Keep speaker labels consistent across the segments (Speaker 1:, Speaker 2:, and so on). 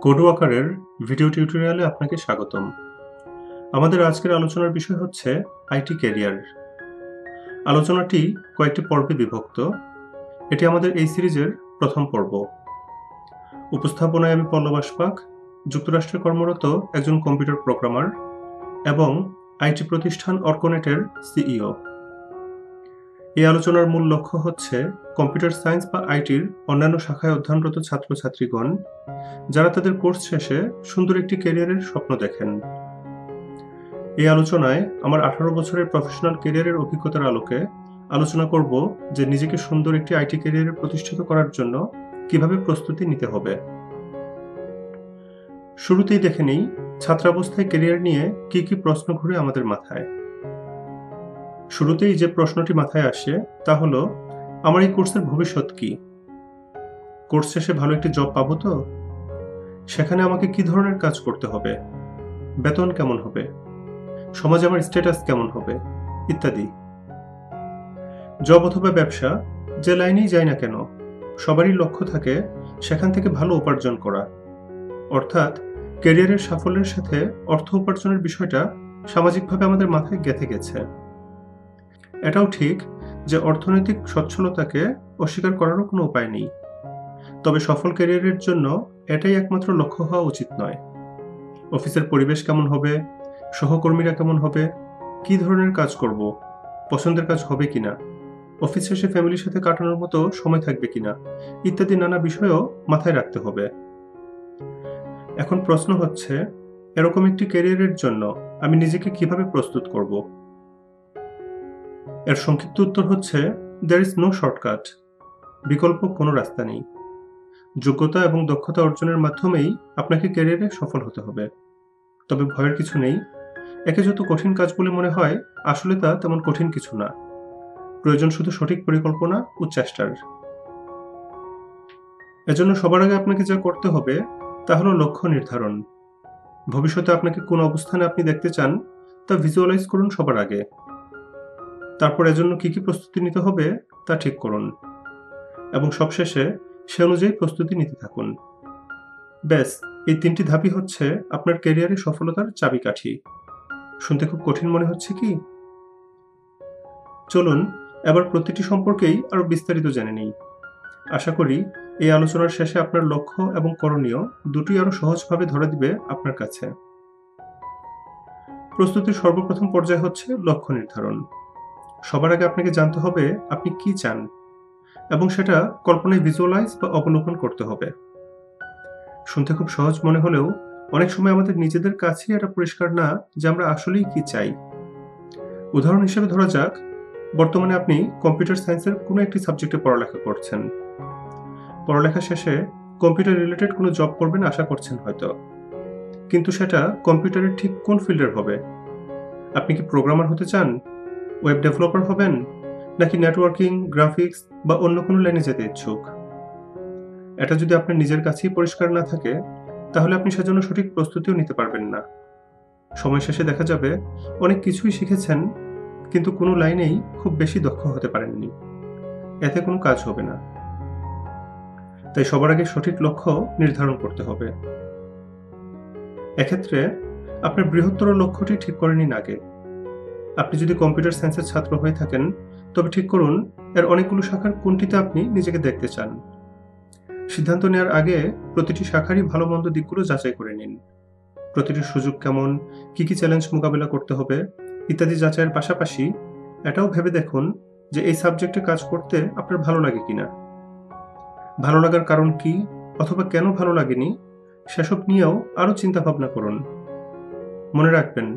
Speaker 1: Code ওয়াকারের video টিউটোরিয়ালে আপনাকে স্বাগতম। আমাদের আজকের আলোচনার বিষয় হচ্ছে আইটি ক্যারিয়ার। আলোচনাটি কয়েকটি পর্বে বিভক্ত। এটি আমাদের এই সিরিজের প্রথম পর্ব। উপস্থাপনায় আমি পল্লব আশফাক, যুক্তরাষ্ট্রে কর্মরত একজন কম্পিউটার প্রোগ্রামার এবং আইটি প্রতিষ্ঠান অর্কনেটের সিইও। এই আলোচনার মূল লক্ষ্য হচ্ছে কম্পিউটার সায়েন্স বা আইটির অন্যান্য শাখায় অধ্যয়নরত ছাত্রছাত্রীগণ যারা তাদের কোর্স শেষে সুন্দর একটি ক্যারিয়ারের স্বপ্ন দেখেন। এই আলোচনায় আমার 18 বছরের প্রফেশনাল ক্যারিয়ারের অভিজ্ঞতার আলোকে আলোচনা করব যে নিজেকে সুন্দর একটি আইটি ক্যারিয়ারে প্রতিষ্ঠিত করার জন্য কিভাবে প্রস্তুতি নিতে হবে। শুরুতেই দেখে নিই ছাত্রাবস্থায় ক্যারিয়ার নিয়ে কি কি প্রশ্ন ঘুরে আমাদের মাথায়। শুরুতেই যে প্রশ্নটি মাথায় আসে তা হলো, আমার এই কোর্সের ভবিষ্যৎ কি? কোর্স শেষে ভালো একটি জব পাবো তো? সেখানে আমাকে কি ধরনের কাজ করতে হবে? বেতন কেমন হবে? সমাজে আমার স্ট্যাটাস কেমন হবে? ইত্যাদি। জব অথবা ব্যবসা যে লাইনেই যায় না কেন, সবারই লক্ষ্য থাকে সেখান থেকে ভালো উপার্জন করা। অর্থাৎ ক্যারিয়ারের সাফল্যের সাথে অর্থ উপার্জনের বিষয়টা সামাজিকভাবে আমাদের মাথায় গেঁথে গেছে। এটাও ঠিক যে অর্থনৈতিক সচ্ছলতাকে অস্বীকার করারও কোনো উপায় নেই। তবে সফল ক্যারিয়ারের জন্য এটাই একমাত্র লক্ষ্য হওয়া উচিত নয়। অফিসের পরিবেশ কেমন হবে, সহকর্মীরা কেমন হবে, কি ধরনের কাজ করব, পছন্দের কাজ হবে কিনা, অফিস শেষে ফ্যামিলির সাথে কাটানোর মতো সময় থাকবে কিনা, ইত্যাদি নানা বিষয়ও মাথায় রাখতে হবে। এখন প্রশ্ন হচ্ছে, এরকম একটি ক্যারিয়ারের জন্য আমি নিজেকে কিভাবে প্রস্তুত করব? এর সংক্ষিপ্ত উত্তর হচ্ছে, দেয়ার ইজ নো শর্টকাট। বিকল্প কোনো রাস্তা নেই। যোগ্যতা এবং দক্ষতা অর্জনের মাধ্যমেই আপনাকে ক্যারিয়ারে সফল হতে হবে। তবে ভয়ের কিছু নেই। একে যত কঠিন কাজ বলে মনে হয়, আসলে তা তেমন কঠিন কিছু না। প্রয়োজন শুধু সঠিক পরিকল্পনা ও চেষ্টার। এজন্য সবার আগে আপনাকে যা করতে হবে তা হলো লক্ষ্য নির্ধারণ। ভবিষ্যতে আপনাকে কোন অবস্থানে আপনি দেখতে চান তা ভিজুয়ালাইজ করুন সবার আগে। তারপর এজন্য কি কি প্রস্তুতি নিতে হবে তা ঠিক করুন এবং সবশেষে সে অনুযায়ী প্রস্তুতি নিতে থাকুন। ব্যাস, এই 3টি ধাপই হচ্ছে আপনার ক্যারিয়ারে সফলতার চাবিকাঠি। শুনতে খুব কঠিন মনে হচ্ছে কি? চলুন এবার প্রতিটি সম্পর্কেই আরো বিস্তারিত জেনে নিই। আশা করি এই আলোচনার শেষে আপনার লক্ষ্য এবং করণীয় দুটোই আরো সহজভাবে ধরে দিবে আপনার কাছে। প্রস্তুতির সর্বপ্রথম পর্যায় হচ্ছে লক্ষ্য নির্ধারণ। সবার আগে আপনাকে জানতে হবে আপনি কি চান এবং সেটা কল্পনায় ভিজুয়ালাইজ বা অবলোকন করতে হবে। শুনতে খুব সহজ মনে হলেও অনেক সময় আমাদের নিজেদের কাছেই এটা পরিষ্কার না যে আমরা আসলেই কি চাই। উদাহরণ হিসেবে ধরা যাক, বর্তমানে আপনি কম্পিউটার সায়েন্সের কোনো একটি সাবজেক্টে পড়ালেখা করছেন। পড়ালেখা শেষে কম্পিউটার রিলেটেড কোনো জব করবেন আশা করছেন হয়তো, কিন্তু সেটা কম্পিউটারের ঠিক কোন ফিল্ডের হবে? আপনি কি প্রোগ্রামার হতে চান, ওয়েব ডেভেলপার হবেন, নাকি নেটওয়ার্কিং, গ্রাফিক্স বা অন্য কোনো লাইনে যেতে ইচ্ছুক? এটা যদি আপনার নিজের কাছেই পরিষ্কার না থাকে, তাহলে আপনি সেজন্য সঠিক প্রস্তুতিও নিতে পারবেন না। সময় শেষে দেখা যাবে অনেক কিছুই শিখেছেন, কিন্তু কোনো লাইনেই খুব বেশি দক্ষ হতে পারেননি। এতে কোনো কাজ হবে না। তাই সবার আগে সঠিক লক্ষ্য নির্ধারণ করতে হবে। এক্ষেত্রে আপনার বৃহত্তর লক্ষ্যটি ঠিক করে নিন আগে। আপনি যদি কম্পিউটার সায়েন্সের ছাত্র হয়ে থাকেন, তবে ঠিক করুন এর অনেকগুলো শাখার কোনটিতে আপনি নিজেকে দেখতে চান। সিদ্ধান্ত নেওয়ার আগে প্রতিটি শাখারই ভালো মন্দ দিকগুলো যাচাই করে নিন। প্রতিটি সুযোগ কেমন, কি কি চ্যালেঞ্জ মোকাবেলা করতে হবে ইত্যাদি যাচাইয়ের পাশাপাশি এটাও ভেবে দেখুন যে এই সাবজেক্টে কাজ করতে আপনার ভালো লাগে কিনা। ভালো লাগার কারণ কি অথবা কেন ভালো লাগেনি সেসব নিয়েও আরো চিন্তা ভাবনা করুন। মনে রাখবেন,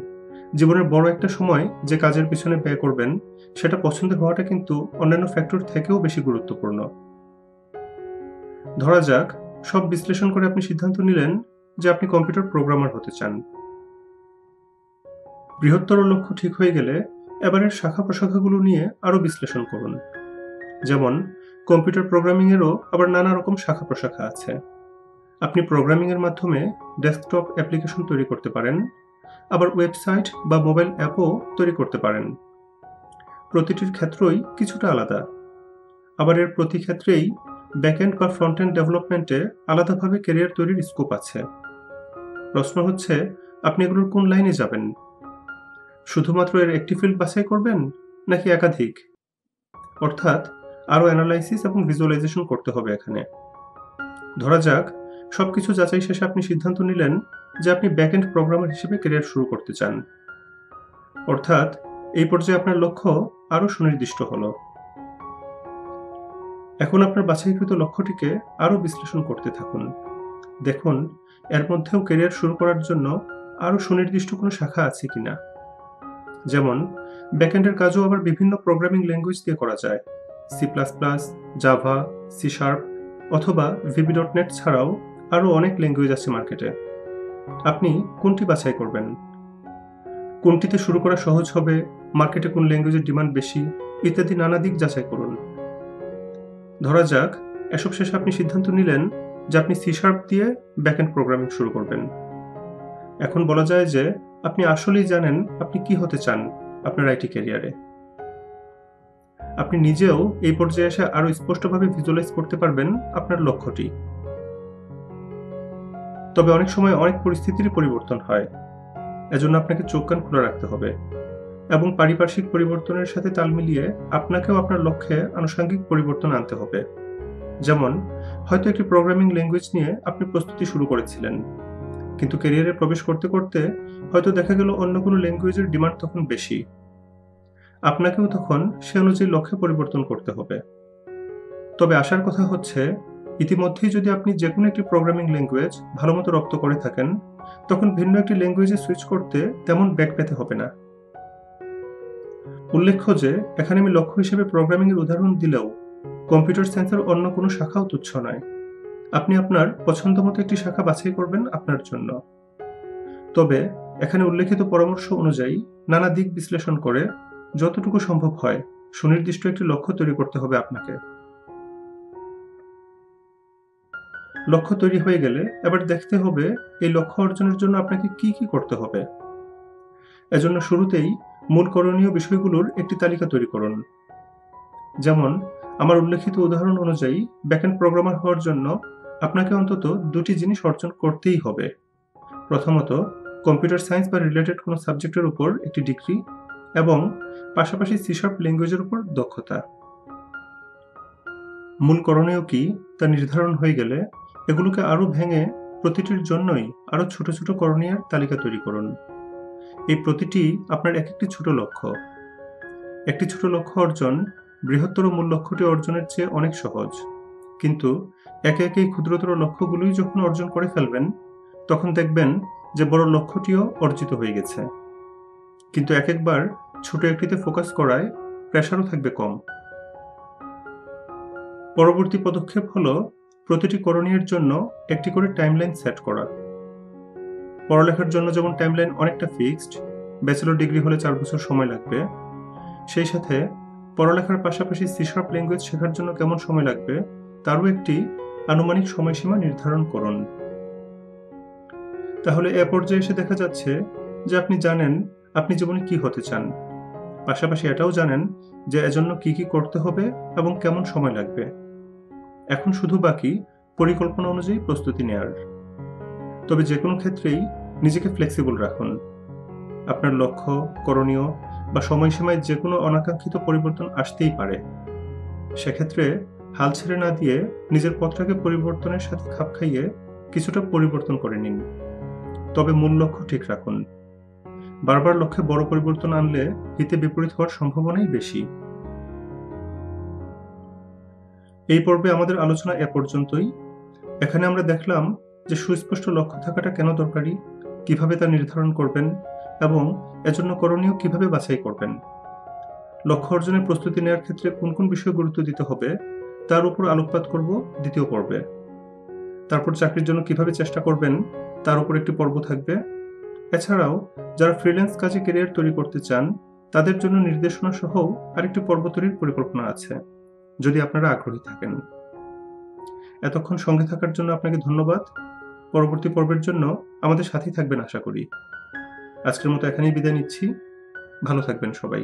Speaker 1: জীবনের বড় একটা সময় যে কাজের পিছনে ব্যয় করবেন সেটা পছন্দের হওয়াটা কিন্তু অন্যান্য ফ্যাক্টর থেকেও বেশি গুরুত্বপূর্ণ। ধরা যাক, সব বিশ্লেষণ করে আপনি সিদ্ধান্ত নিলেন যে আপনি কম্পিউটার প্রোগ্রামার হতে চান। বৃহত্তর লক্ষ্য ঠিক হয়ে গেলে এবারের শাখা প্রশাখাগুলো নিয়ে আরো বিশ্লেষণ করুন। যেমন কম্পিউটার প্রোগ্রামিংয়েরও আবার নানা রকম শাখা প্রশাখা আছে। আপনি প্রোগ্রামিংয়ের মাধ্যমে ডেস্কটপ অ্যাপ্লিকেশন তৈরি করতে পারেন, আবার ওয়েবসাইট বা মোবাইল অ্যাপও তৈরি করতে পারেন। প্রতিটির ক্ষেত্রই কিছুটা আলাদা। আবার এর প্রতি ক্ষেত্রেই ব্যাকএন্ড বা ফ্রন্ট এন্ড ডেভেলপমেন্টে আলাদাভাবে ক্যারিয়ার তৈরির স্কোপ আছে। প্রশ্ন হচ্ছে, আপনি এগুলোর কোন লাইনে যাবেন? শুধুমাত্র এর একটি ফিল্ড বাছাই করবেন, নাকি একাধিক? অর্থাৎ আরও অ্যানালাইসিস এবং ভিজুয়ালাইজেশন করতে হবে এখানে। ধরা যাক, সবকিছু যাচাই শেষে আপনি সিদ্ধান্ত নিলেন যে আপনি ব্যাকএন্ড প্রোগ্রামার হিসেবে ক্যারিয়ার শুরু করতে চান। অর্থাৎ এই পর্যায়ে আপনার লক্ষ্য আরও সুনির্দিষ্ট হলো। এখন আপনার বাছাইকৃত লক্ষ্যটিকে আরও বিশ্লেষণ করতে থাকুন। দেখুন এর মধ্যেও ক্যারিয়ার শুরু করার জন্য আরও সুনির্দিষ্ট কোনো শাখা আছে কিনা। যেমন ব্যাকএন্ডের কাজও আবার বিভিন্ন প্রোগ্রামিং ল্যাঙ্গুয়েজ দিয়ে করা যায়। সি++, জাভা, সি# অথবা VB.NET ছাড়াও আরও অনেক ল্যাঙ্গুয়েজ আছে মার্কেটে। আপনি কোনটি বাছাই করবেন? কোনটিতে শুরু করা সহজ হবে, মার্কেটে কোন ল্যাঙ্গুয়েজের ডিমান্ড বেশি, ইত্যাদি নানা দিক যাচাই করুন। ধরা যাক, এসব শেষে আপনি সিদ্ধান্ত নিলেন যে আপনি সি# দিয়ে ব্যাকএন্ড প্রোগ্রামিং শুরু করবেন। এখন বলা যায় যে আপনি আসলেই জানেন আপনি কি হতে চান আপনার আইটি ক্যারিয়ারে। আপনি নিজেও এই পর্যায়ে এসে আরও স্পষ্টভাবে ভিজুয়ালাইজ করতে পারবেন আপনার লক্ষ্যটি। তবে অনেক সময় অনেক পরিস্থিতিরই পরিবর্তন হয়, এজন্য আপনাকে চোখ কান খোলা রাখতে হবে এবং পারিপার্শ্বিক পরিবর্তনের সাথে তাল মিলিয়ে আপনাকেও আপনার লক্ষ্যে আনুষঙ্গিক পরিবর্তন আনতে হবে। যেমন হয়তো একটি প্রোগ্রামিং ল্যাঙ্গুয়েজ নিয়ে আপনি প্রস্তুতি শুরু করেছিলেন, কিন্তু ক্যারিয়ারে প্রবেশ করতে করতে হয়তো দেখা গেল অন্য কোনো ল্যাঙ্গুয়েজের ডিমান্ড তখন বেশি। আপনাকেও তখন সে অনুযায়ী লক্ষ্যে পরিবর্তন করতে হবে। তবে আশার কথা হচ্ছে, ইতিমধ্যেই যদি আপনি যে কোনো একটি প্রোগ্রামিং ল্যাঙ্গুয়েজ ভালোমতো রপ্ত করে থাকেন, তখন ভিন্ন একটি ল্যাঙ্গুয়েজে সুইচ করতে তেমন ব্যাক পেতে হবে না। উল্লেখ্য যে এখানে আমি লক্ষ্য হিসেবে প্রোগ্রামিংয়ের উদাহরণ দিলেও কম্পিউটার সায়েন্সের অন্য কোনো শাখাও তুচ্ছ নয়। আপনি আপনার পছন্দমতো একটি শাখা বাছাই করবেন আপনার জন্য। তবে এখানে উল্লেখিত পরামর্শ অনুযায়ী নানা দিক বিশ্লেষণ করে যতটুকু সম্ভব হয় সুনির্দিষ্ট একটি লক্ষ্য তৈরি করতে হবে আপনাকে। লক্ষ্য তৈরি হয়ে গেলে এবার দেখতে হবে এই লক্ষ্য অর্জনের জন্য আপনাকে কি কি করতে হবে। এজন্য শুরুতেই মূল করণীয় বিষয়গুলোর একটি তালিকা তৈরি করুন। যেমন আমার উল্লেখিত উদাহরণ অনুযায়ী ব্যাকএন্ড প্রোগ্রামার হওয়ার জন্য আপনাকে অন্তত দুটি জিনিস অর্জন করতেই হবে। প্রথমত, কম্পিউটার সায়েন্স বা রিলেটেড কোনো সাবজেক্টের উপর একটি ডিগ্রি এবং পাশাপাশি সি# ল্যাঙ্গুয়েজের উপর দক্ষতা। মূল করণীয় কি তা নির্ধারণ হয়ে গেলে এগুলোকে আরও ভেঙে প্রতিটির জন্যই আরও ছোট ছোট করণীয়ের তালিকা তৈরি করুন। এই প্রতিটি আপনার এক একটি ছোট লক্ষ্য। একটি ছোট লক্ষ্য অর্জন বৃহত্তর মূল লক্ষ্যটি অর্জনের চেয়ে অনেক সহজ, কিন্তু একে একে এই ক্ষুদ্রতর লক্ষ্যগুলোই যখন অর্জন করে ফেলবেন, তখন দেখবেন যে বড় লক্ষ্যটিও অর্জিত হয়ে গেছে। কিন্তু এক একবার ছোট একটিতে ফোকাস করায় প্রেশারও থাকবে কম। পরবর্তী পদক্ষেপ হলো প্রতিটি করণীয়ের জন্য একটি করে টাইমলাইন সেট করা। পড়ালেখার জন্য যেমন টাইমলাইন অনেকটা ফিক্সড, ব্যাচেলর ডিগ্রি হলে 4 বছর সময় লাগবে, সেই সাথে পড়ালেখার পাশাপাশি সি# ল্যাঙ্গুয়েজ শেখার জন্য কেমন সময় লাগবে তারও একটি আনুমানিক সময়সীমা নির্ধারণ করুন। তাহলে এ পর্যায়ে এসে দেখা যাচ্ছে যে আপনি জানেন আপনি জীবনে কি হতে চান, পাশাপাশি এটাও জানেন যে এজন্য কি কি করতে হবে এবং কেমন সময় লাগবে। এখন শুধু বাকি পরিকল্পনা অনুযায়ী প্রস্তুতি নেয়ার। তবে যে কোনো ক্ষেত্রেই নিজেকে ফ্লেক্সিবল রাখুন। আপনার লক্ষ্য, করণীয় বা সময়সীমায় যে কোনো অনাকাঙ্ক্ষিত পরিবর্তন আসতেই পারে। সেক্ষেত্রে হাল ছেড়ে না দিয়ে নিজের পথটাকে পরিবর্তনের সাথে খাপ খাইয়ে কিছুটা পরিবর্তন করে নিন। তবে মূল লক্ষ্য ঠিক রাখুন। বারবার লক্ষ্যে বড় পরিবর্তন আনলে হিতে বিপরীত হওয়ার সম্ভাবনাই বেশি। এই পর্বে আমাদের আলোচনা এ পর্যন্তই। এখানে আমরা দেখলাম যে সুস্পষ্ট লক্ষ্য থাকাটা কেন দরকারি, কিভাবে তা নির্ধারণ করবেন এবং এজন্য করণীয় কিভাবে বাছাই করবেন। লক্ষ্য অর্জনের প্রস্তুতি নেওয়ার ক্ষেত্রে কোন কোন বিষয়ে গুরুত্ব দিতে হবে তার উপর আলোকপাত করব দ্বিতীয় পর্বে। তারপর চাকরির জন্য কিভাবে চেষ্টা করবেন তার উপর একটি পর্ব থাকবে। এছাড়াও যারা ফ্রিল্যান্স কাজে ক্যারিয়ার তৈরি করতে চান তাদের জন্য নির্দেশনা সহ আরেকটি পর্ব তৈরির পরিকল্পনা আছে, যদি আপনারা আগ্রহী থাকেন। এতক্ষণ সঙ্গে থাকার জন্য আপনাকে ধন্যবাদ। পরবর্তী পর্বের জন্য আমাদের সাথেই থাকবেন আশা করি। আজকের মতো এখানেই বিদায় নিচ্ছি। ভালো থাকবেন সবাই।